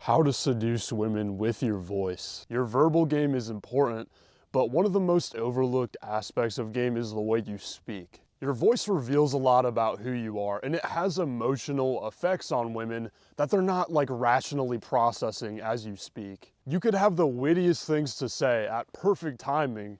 How to seduce women with your voice. Your verbal game is important, but one of the most overlooked aspects of game is the way you speak. Your voice reveals a lot about who you are, and it has emotional effects on women that they're not like rationally processing as you speak. You could have the wittiest things to say at perfect timing,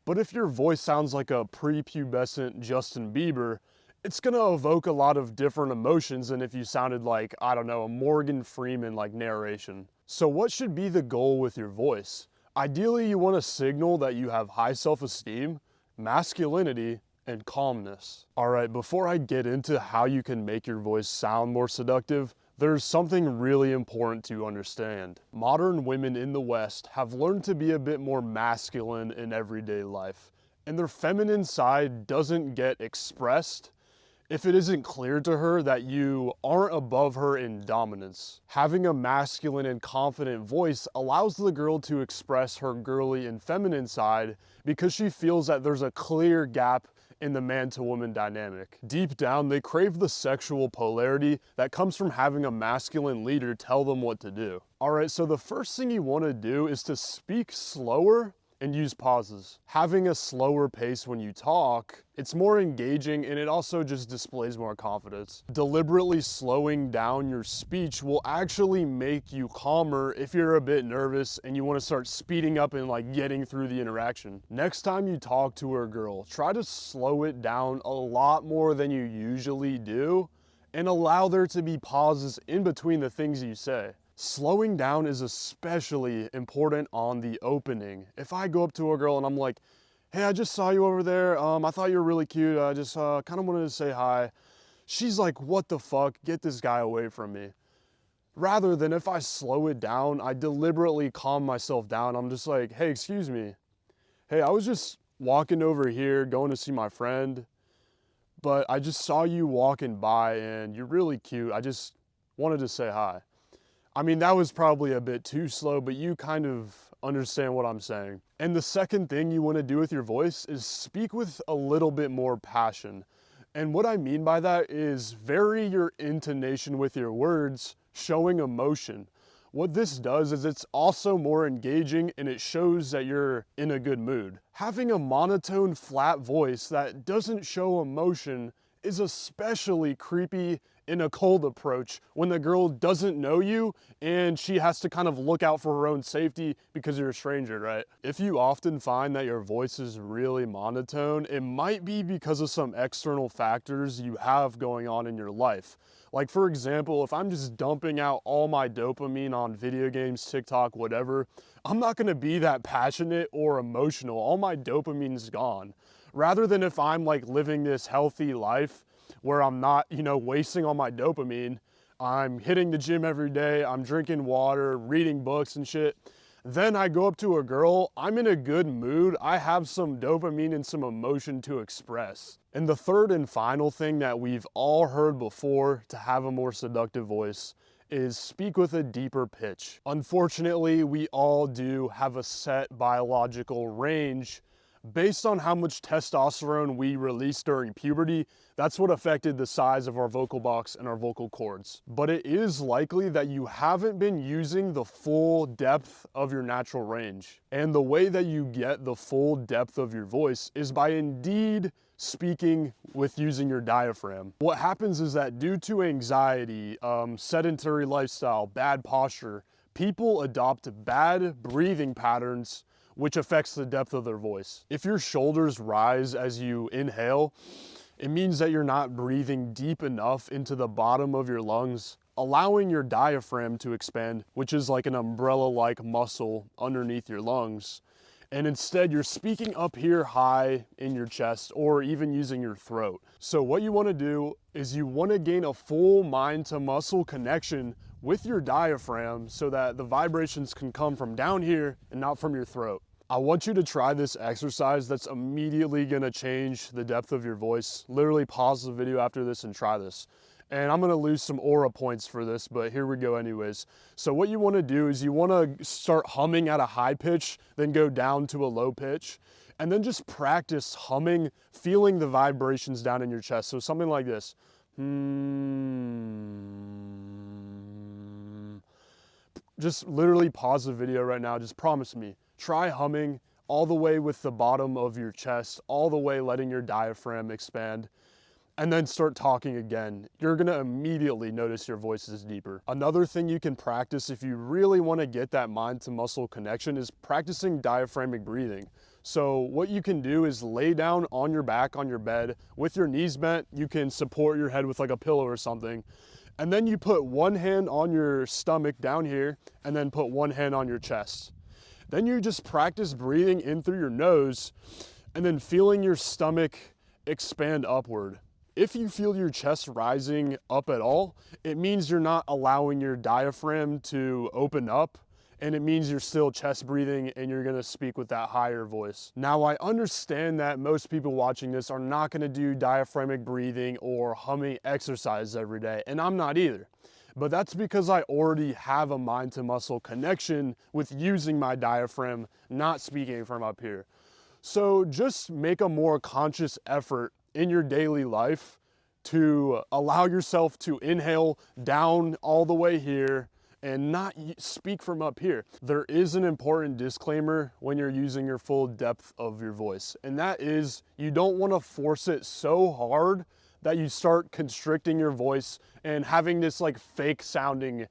but if your voice sounds like a prepubescent Justin Bieber, it's gonna evoke a lot of different emotions than if you sounded like, I don't know, a Morgan Freeman like narration. So what should be the goal with your voice? Ideally, you wanna signal that you have high self-esteem, masculinity, and calmness. All right, before I get into how you can make your voice sound more seductive, there's something really important to understand. Modern women in the West have learned to be a bit more masculine in everyday life, and their feminine side doesn't get expressed if it isn't clear to her that you aren't above her in dominance. Having a masculine and confident voice allows the girl to express her girly and feminine side because she feels that there's a clear gap in the man to woman dynamic. Deep down, they crave the sexual polarity that comes from having a masculine leader tell them what to do. All right, so the first thing you want to do is to speak slower and use pauses. Having a slower pace when you talk, it's more engaging and it also just displays more confidence. Deliberately slowing down your speech will actually make you calmer if you're a bit nervous and you want to start speeding up and like getting through the interaction. Next time you talk to a girl, try to slow it down a lot more than you usually do and allow there to be pauses in between the things you say. Slowing down is especially important on the opening. If I go up to a girl and I'm like, hey, I just saw you over there. I thought you were really cute. I just kind of wanted to say hi. She's like, what the fuck? Get this guy away from me. Rather than if I slow it down, I deliberately calm myself down. I'm just like, hey, excuse me. Hey, I was just walking over here going to see my friend, but I just saw you walking by and you're really cute. I just wanted to say hi. I mean, that was probably a bit too slow, but you kind of understand what I'm saying. And the second thing you want to do with your voice is speak with a little bit more passion. And what I mean by that is vary your intonation with your words, showing emotion. What this does is it's also more engaging and it shows that you're in a good mood. Having a monotone, flat voice that doesn't show emotion is especially creepy in a cold approach when the girl doesn't know you and she has to kind of look out for her own safety because you're a stranger, right? If you often find that your voice is really monotone, it might be because of some external factors you have going on in your life. Like for example, if I'm just dumping out all my dopamine on video games, TikTok, whatever, I'm not gonna be that passionate or emotional. All my dopamine's gone. Rather than if I'm like living this healthy life where I'm not, wasting all my dopamine, I'm hitting the gym every day, I'm drinking water, reading books and shit. Then I go up to a girl, I'm in a good mood, I have some dopamine and some emotion to express. And the third and final thing that we've all heard before to have a more seductive voice is speak with a deeper pitch. Unfortunately, we all do have a set biological range based on how much testosterone we release during puberty. That's what affected the size of our vocal box and our vocal cords. But it is likely that you haven't been using the full depth of your natural range. And the way that you get the full depth of your voice is by indeed speaking with using your diaphragm. What happens is that due to anxiety, sedentary lifestyle, bad posture, people adopt bad breathing patterns which affects the depth of their voice. If your shoulders rise as you inhale, it means that you're not breathing deep enough into the bottom of your lungs, allowing your diaphragm to expand, which is like an umbrella-like muscle underneath your lungs. And instead you're speaking up here high in your chest or even using your throat. So what you want to do is you want to gain a full mind to muscle connection with your diaphragm so that the vibrations can come from down here and not from your throat. I want you to try this exercise that's immediately going to change the depth of your voice. Literally pause the video after this and try this. And I'm gonna lose some aura points for this, but here we go anyways. So what you wanna do is you wanna start humming at a high pitch, then go down to a low pitch, and then just practice humming, feeling the vibrations down in your chest. So something like this. just literally pause the video right now. Just promise me. Try humming all the way with the bottom of your chest, all the way letting your diaphragm expand, and then start talking again. You're gonna immediately notice your voice is deeper. Another thing you can practice if you really wanna get that mind to muscle connection is practicing diaphragmic breathing. So what you can do is lay down on your back on your bed with your knees bent. You can support your head with like a pillow or something. And then you put one hand on your stomach down here and then put one hand on your chest. Then you just practice breathing in through your nose and then feeling your stomach expand upward. If you feel your chest rising up at all, it means you're not allowing your diaphragm to open up, and it means you're still chest breathing and you're gonna speak with that higher voice. Now, I understand that most people watching this are not gonna do diaphragmic breathing or humming exercise every day, and I'm not either. But that's because I already have a mind to muscle connection with using my diaphragm, not speaking from up here. So just make a more conscious effort in your daily life to allow yourself to inhale down all the way here and not speak from up here. There is an important disclaimer when you're using your full depth of your voice, and that is you don't want to force it so hard that you start constricting your voice and having this like fake sounding,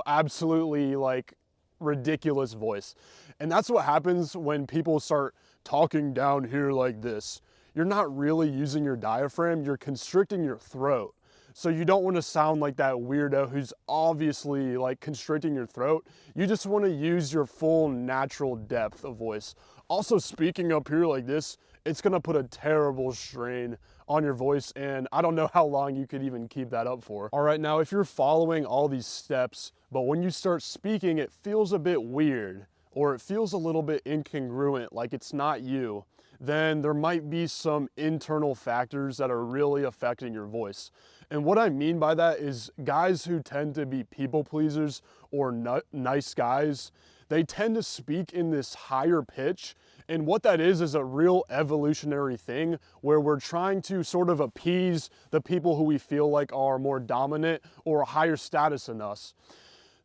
absolutely like ridiculous voice. And that's what happens when people start talking down here like this. You're not really using your diaphragm, you're constricting your throat. So you don't want to sound like that weirdo who's obviously like constricting your throat. You just want to use your full natural depth of voice. Also, speaking up here like this, it's gonna put a terrible strain on your voice, and I don't know how long you could even keep that up for. All right, now if you're following all these steps, but when you start speaking, it feels a bit weird, or it feels a little bit incongruent, like it's not you, then there might be some internal factors that are really affecting your voice. And what I mean by that is guys who tend to be people pleasers or nice guys, they tend to speak in this higher pitch. And what that is a real evolutionary thing where we're trying to sort of appease the people who we feel like are more dominant or higher status than us.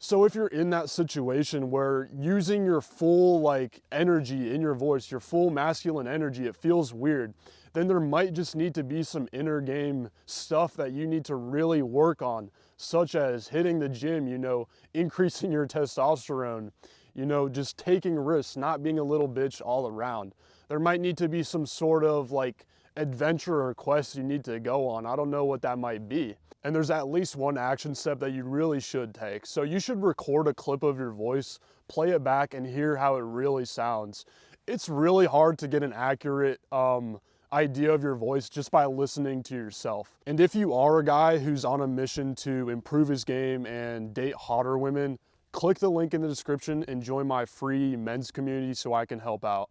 So if you're in that situation where using your full like energy in your voice, your full masculine energy, it feels weird, then there might just need to be some inner game stuff that you need to really work on, such as hitting the gym, increasing your testosterone, just taking risks, not being a little bitch all around. There might need to be some sort of like adventure or quest you need to go on. I don't know what that might be. And there's at least one action step that you really should take. So you should record a clip of your voice, play it back, and hear how it really sounds. It's really hard to get an accurate idea of your voice just by listening to yourself. And if you are a guy who's on a mission to improve his game and date hotter women, click the link in the description and join my free men's community so I can help out.